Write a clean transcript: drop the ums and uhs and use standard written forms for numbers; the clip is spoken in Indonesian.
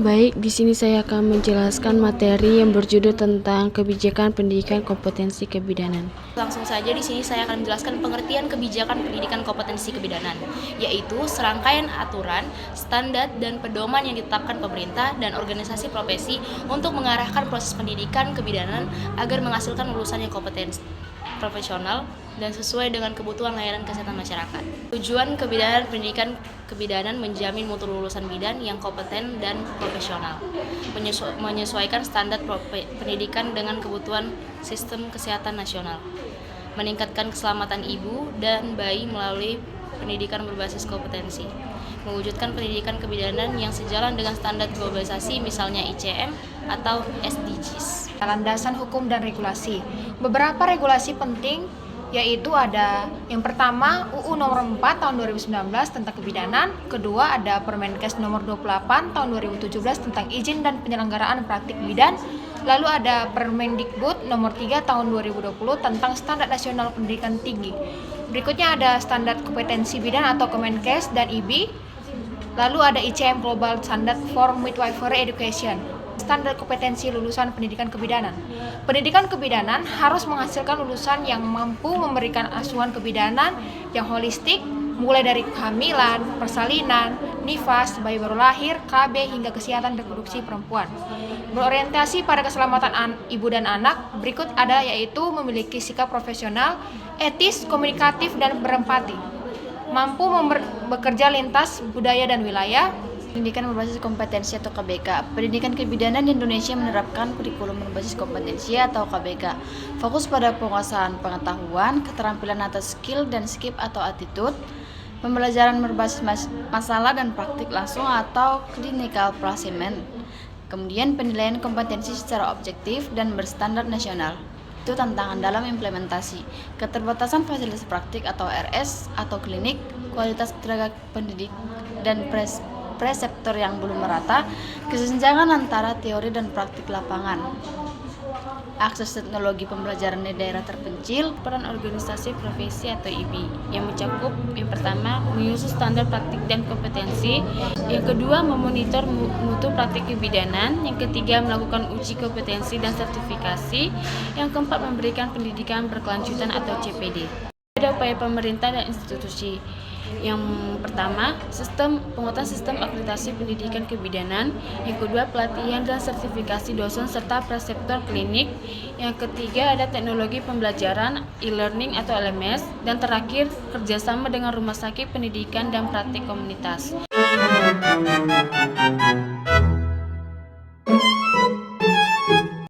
Baik, di sini saya akan menjelaskan materi yang berjudul tentang kebijakan pendidikan kompetensi kebidanan. Langsung saja di sini saya akan menjelaskan pengertian kebijakan pendidikan kompetensi kebidanan, yaitu serangkaian aturan, standar, dan pedoman yang ditetapkan pemerintah dan organisasi profesi untuk mengarahkan proses pendidikan kebidanan agar menghasilkan lulusan yang kompeten, profesional, dan sesuai dengan kebutuhan layanan kesehatan masyarakat. Tujuan kebidanan pendidikan kebidanan menjamin mutu lulusan bidan yang kompeten dan profesional, menyesuaikan standar pendidikan dengan kebutuhan sistem kesehatan nasional, meningkatkan keselamatan ibu dan bayi melalui pendidikan berbasis kompetensi, mewujudkan pendidikan kebidanan yang sejalan dengan standar globalisasi misalnya ICM atau SDGs. Landasan hukum dan regulasi. Beberapa regulasi penting yaitu ada yang pertama UU nomor 4 tahun 2019 tentang kebidanan, kedua ada Permenkes nomor 28 tahun 2017 tentang izin dan penyelenggaraan praktik bidan, lalu ada Permendikbud nomor 3 tahun 2020 tentang standar nasional pendidikan tinggi. Berikutnya ada standar kompetensi bidan atau Kemenkes dan IBI, lalu ada ICM Global Standard for Midwifery Education. Standar kompetensi lulusan pendidikan kebidanan. Pendidikan kebidanan harus menghasilkan lulusan yang mampu memberikan asuhan kebidanan yang holistik, mulai dari kehamilan, persalinan, nifas, bayi baru lahir, KB, hingga kesehatan reproduksi perempuan. Berorientasi pada keselamatan ibu dan anak, berikut ada yaitu memiliki sikap profesional, etis, komunikatif, dan berempati. Mampu bekerja lintas budaya dan wilayah. Pendidikan berbasis kompetensi atau KBK. Pendidikan kebidanan di Indonesia menerapkan kurikulum berbasis kompetensi atau KBK. Fokus pada penguasaan pengetahuan, keterampilan atau skill, dan skip atau attitude. Pembelajaran berbasis masalah dan praktik langsung atau clinical placement. Kemudian penilaian kompetensi secara objektif dan berstandar nasional. Itu tantangan dalam implementasi. Keterbatasan fasilitas praktik atau RS atau klinik, kualitas tenaga pendidik, dan preseptor yang belum merata, kesenjangan antara teori dan praktik lapangan, akses teknologi pembelajaran di daerah terpencil, Peran organisasi profesi atau IBI yang mencakup yang pertama menyusun standar praktik dan kompetensi, yang kedua memonitor mutu praktik kebidanan, yang ketiga melakukan uji kompetensi dan sertifikasi, yang keempat memberikan pendidikan berkelanjutan atau CPD. Ada upaya pemerintah dan institusi. Yang pertama, penguatan sistem akreditasi pendidikan kebidanan, yang kedua pelatihan dan sertifikasi dosen serta preseptor klinik, yang ketiga ada teknologi pembelajaran e-learning atau LMS, dan terakhir kerjasama dengan rumah sakit pendidikan dan praktik komunitas.